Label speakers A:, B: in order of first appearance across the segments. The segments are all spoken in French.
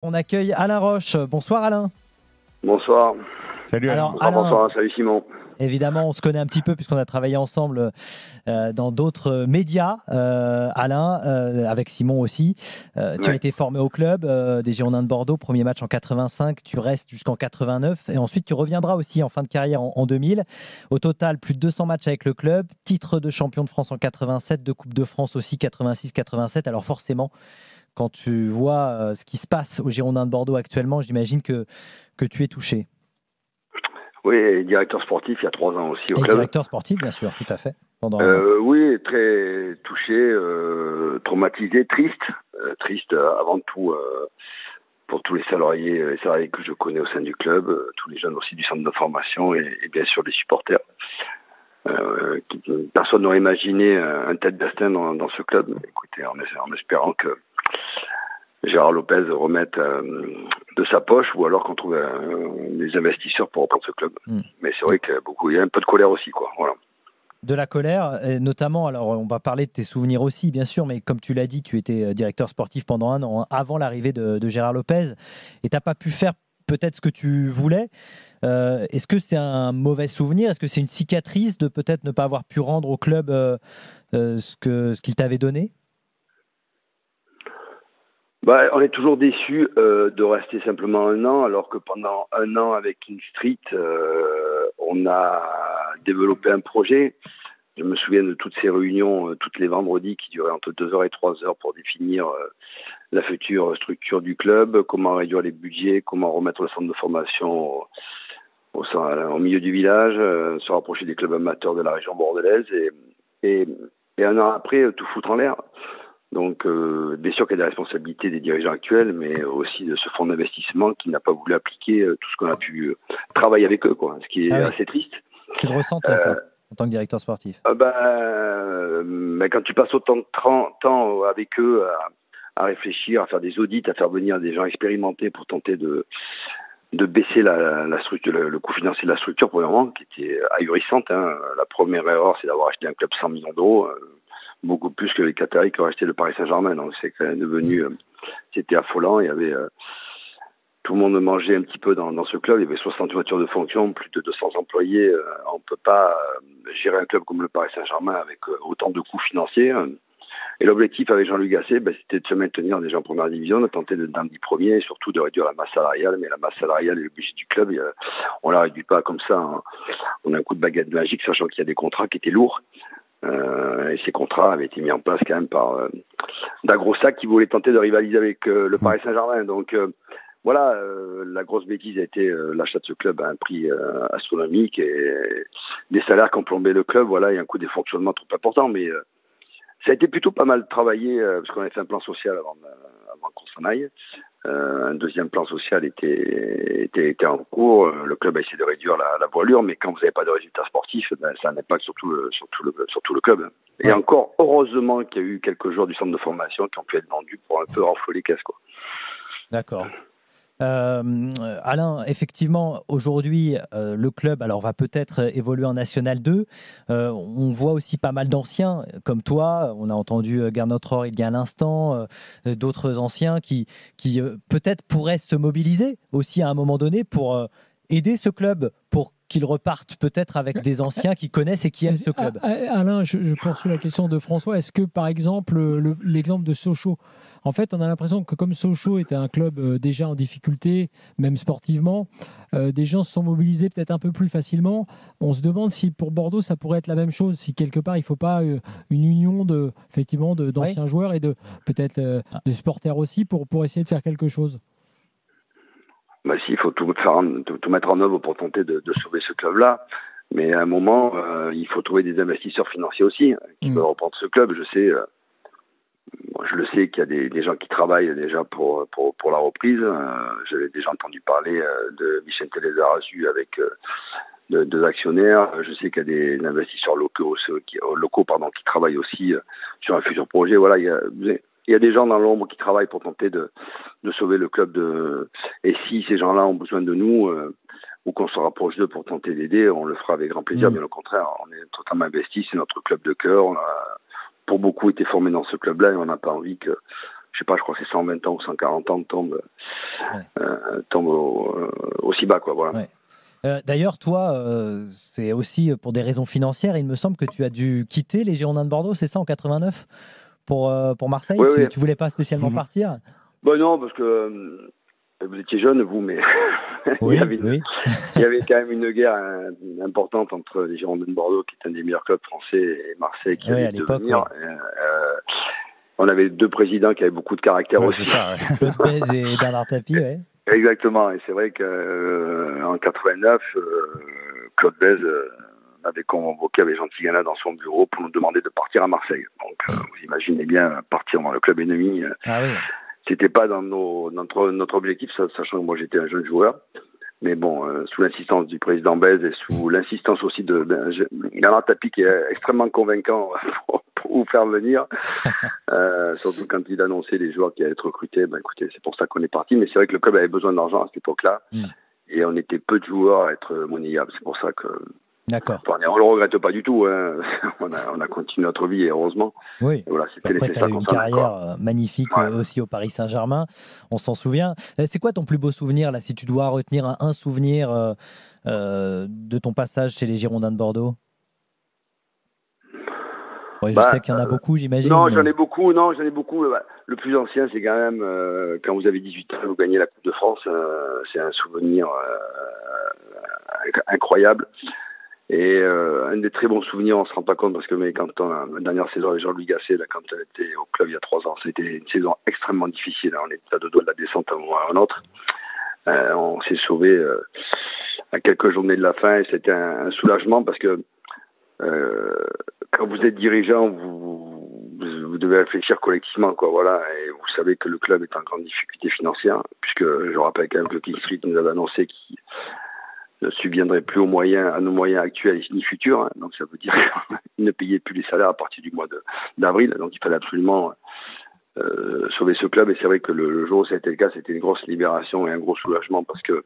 A: On accueille Alain Roche. Bonsoir Alain.
B: Bonsoir.
C: Salut Alain.
A: Alors
B: Bonsoir
A: Alain,
B: François, salut Simon.
A: évidemment, on se connaît un petit peu puisqu'on a travaillé ensemble dans d'autres médias. Alain, avec Simon aussi. Tu as
B: Ouais.
A: été formé au club des Girondins de Bordeaux, premier match en 85, tu restes jusqu'en 89 et ensuite tu reviendras aussi en fin de carrière en 2000. Au total, plus de 200 matchs avec le club, titre de champion de France en 87, de Coupe de France aussi 86-87. Alors forcément, quand tu vois ce qui se passe aux Girondins de Bordeaux actuellement, j'imagine que tu es touché.
B: Oui, et directeur sportif il y a 3 ans aussi au
A: Et
B: club.
A: directeur sportif, bien sûr, tout à fait, pendant 1 an.
B: Oui, très touché, traumatisé, triste. Triste avant tout pour tous les salariés que je connais au sein du club, tous les jeunes aussi du centre de formation et bien sûr les supporters. Personne n'aurait imaginé un tel destin dans ce club. Écoutez, en espérant que Gérard Lopez remette de sa poche ou alors qu'on trouve des investisseurs pour reprendre ce club. Mais c'est vrai qu'il y a un peu de colère aussi, quoi. Voilà.
A: De la colère, et notamment, alors on va parler de tes souvenirs aussi, bien sûr, mais comme tu l'as dit, tu étais directeur sportif pendant 1 an, avant l'arrivée de Gérard Lopez, et tu n'as pas pu faire peut-être ce que tu voulais. Est-ce que c'est un mauvais souvenir? Est-ce que c'est une cicatrice de peut-être ne pas avoir pu rendre au club ce qu'il t'avait donné?
B: On est toujours déçu de rester simplement 1 an, alors que pendant 1 an avec King Street, on a développé un projet. Je me souviens de toutes ces réunions, toutes les vendredis, qui duraient entre 2 heures et 3 heures pour définir la future structure du club, comment réduire les budgets, comment remettre le centre de formation au milieu du village, se rapprocher des clubs amateurs de la région bordelaise et 1 an après, tout foutre en l'air. Donc, bien sûr qu'il y a des responsabilités des dirigeants actuels, mais aussi de ce fonds d'investissement qui n'a pas voulu appliquer tout ce qu'on a pu travailler avec eux, quoi. Ce qui est assez triste.
A: Tu le ressentais, ça, en tant que directeur sportif?
B: Mais quand tu passes autant de temps avec eux à réfléchir, à faire des audits, à faire venir des gens expérimentés pour tenter de baisser la structure, le coût financier de la structure, pour le moment, qui était ahurissante. Hein. La première erreur, c'est d'avoir acheté un club 100 millions d'euros. Beaucoup plus que les Qataris qui ont acheté le Paris Saint-Germain. Donc c'est quand même devenu, c'était affolant. Il y avait tout le monde mangeait un petit peu dans ce club. Il y avait 60 voitures de fonction, plus de 200 employés. On peut pas gérer un club comme le Paris Saint-Germain avec autant de coûts financiers. Et l'objectif avec Jean-Luc Gasset, c'était de se maintenir déjà en première division, de tenter d'être 10 premiers et surtout de réduire la masse salariale. Mais la masse salariale et le budget du club, on la réduit pas comme ça. Hein. On a un coup de baguette magique, sachant qu'il y a des contrats qui étaient lourds. Et ces contrats avaient été mis en place quand même par Dagrosa qui voulait tenter de rivaliser avec le Paris Saint-Germain. Donc voilà, la grosse bêtise a été l'achat de ce club à un prix astronomique et des salaires qui ont plombé le club. Voilà, il y a un coût des fonctionnements trop important, mais ça a été plutôt pas mal travaillé parce qu'on avait fait un plan social avant qu'on s'en aille. Un deuxième plan social était en cours. Le club a essayé de réduire la voilure, mais quand vous n'avez pas de résultats sportifs, ça a un impact sur tout le club. Et encore, heureusement qu'il y a eu quelques joueurs du centre de formation qui ont pu être vendus pour un peu renflouer les caisses, quoi.
A: D'accord. Alain, effectivement, aujourd'hui, le club va peut-être évoluer en National 2. On voit aussi pas mal d'anciens comme toi. On a entendu Gernot Rohr il y a un instant, d'autres anciens qui peut-être pourraient se mobiliser aussi à un moment donné pour aider ce club, pour qu'il reparte peut-être avec des anciens qui connaissent et qui aiment ce club.
D: Alain, je poursuis la question de François. Est-ce que, par exemple, l'exemple de Sochaux, en fait, on a l'impression que comme Sochaux était un club déjà en difficulté, même sportivement, des gens se sont mobilisés peut-être un peu plus facilement. On se demande si pour Bordeaux, ça pourrait être la même chose, si quelque part, il ne faut pas une union d'anciens joueurs et peut-être de supporters aussi pour essayer de faire quelque chose.
B: Si, il faut tout mettre en œuvre pour tenter de sauver ce club-là. Mais à un moment, il faut trouver des investisseurs financiers aussi qui veulent reprendre ce club. Je le sais qu'il y a des gens qui travaillent déjà pour la reprise. J'avais déjà entendu parler de Michel Telezarazu avec deux actionnaires. Je sais qu'il y a des investisseurs locaux qui travaillent aussi sur un futur projet. Voilà, il y a des gens dans l'ombre qui travaillent pour tenter de sauver le club. Et si ces gens-là ont besoin de nous ou qu'on se rapproche d'eux pour tenter d'aider, on le fera avec grand plaisir. Bien au contraire, on est totalement investi. C'est notre club de cœur. On a pour beaucoup été formé dans ce club-là et on n'a pas envie que je sais pas, je crois que c'est 120 ans ou 140 ans tombe aussi bas, quoi. Voilà.
A: Ouais. D'ailleurs, toi, c'est aussi pour des raisons financières. Il me semble que tu as dû quitter les Girondins de Bordeaux, c'est ça, en 89 pour Marseille.
B: Oui.
A: Tu voulais pas spécialement partir?
B: Bon, non, parce que vous étiez jeune, vous, mais
A: Oui,
B: il y avait quand même une guerre importante entre les Girondins de Bordeaux, qui est un des meilleurs clubs français, et Marseille, qui allait devenir. On avait 2 présidents qui avaient beaucoup de caractère aussi.
C: C'est ça,
A: Claude Bèze et Bernard Tapie, ouais.
B: Exactement, et c'est vrai qu'en 89, Claude Bèze avait convoqué avec Jean Tigana dans son bureau pour nous demander de partir à Marseille. Donc, vous imaginez bien, partir dans le club ennemi.
A: Ah oui.
B: C'était pas dans notre objectif, sachant que moi j'étais un jeune joueur. Mais bon, sous l'insistance du président Bèze et sous l'insistance aussi de Bernard Tapie, qui est extrêmement convaincant pour vous faire venir, surtout quand il annonçait les joueurs qui allaient être recrutés, écoutez, c'est pour ça qu'on est parti. Mais c'est vrai que le club avait besoin d'argent à cette époque-là, et on était peu de joueurs à être monnayables. C'est pour ça que...
A: D'accord.
B: Enfin, on le regrette pas du tout. Hein. On a continué notre vie, et heureusement.
A: Oui.
B: Et voilà, c'était
A: après, tu as eu une carrière magnifique aussi au Paris Saint-Germain. On s'en souvient. C'est quoi ton plus beau souvenir, là, si tu dois retenir un souvenir de ton passage chez les Girondins de Bordeaux? Ouais, je sais qu'il y en a beaucoup, j'imagine.
B: Non, j'en ai beaucoup. Le plus ancien, c'est quand même quand vous avez 18 ans, vous gagnez la Coupe de France. C'est un souvenir incroyable. Et un des très bons souvenirs, on se rend pas compte parce que quand la dernière saison avec Jean-Louis Gasset, là, quand elle était au club il y a 3 ans, c'était une saison extrêmement difficile. Hein. On était à 2 doigts de la descente à un moment ou à un autre. On s'est sauvé à quelques journées de la fin et c'était un soulagement parce que quand vous êtes dirigeant, vous devez réfléchir collectivement, quoi. Voilà, et vous savez que le club est en grande difficulté financière, puisque je rappelle quand même que King Street nous avait annoncé qu'il ne subviendrait plus à nos moyens actuels ni futurs. Hein. Donc ça veut dire qu'ils ne payaient plus les salaires à partir du mois d'avril. Donc il fallait absolument sauver ce club. Et c'est vrai que le jour où ça a été le cas, c'était une grosse libération et un gros soulagement parce que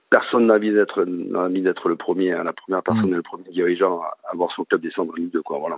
B: personne n'a envie d'être le premier, hein, la première personne, le premier dirigeant à voir son club descendre en Ligue 2, quoi. Voilà.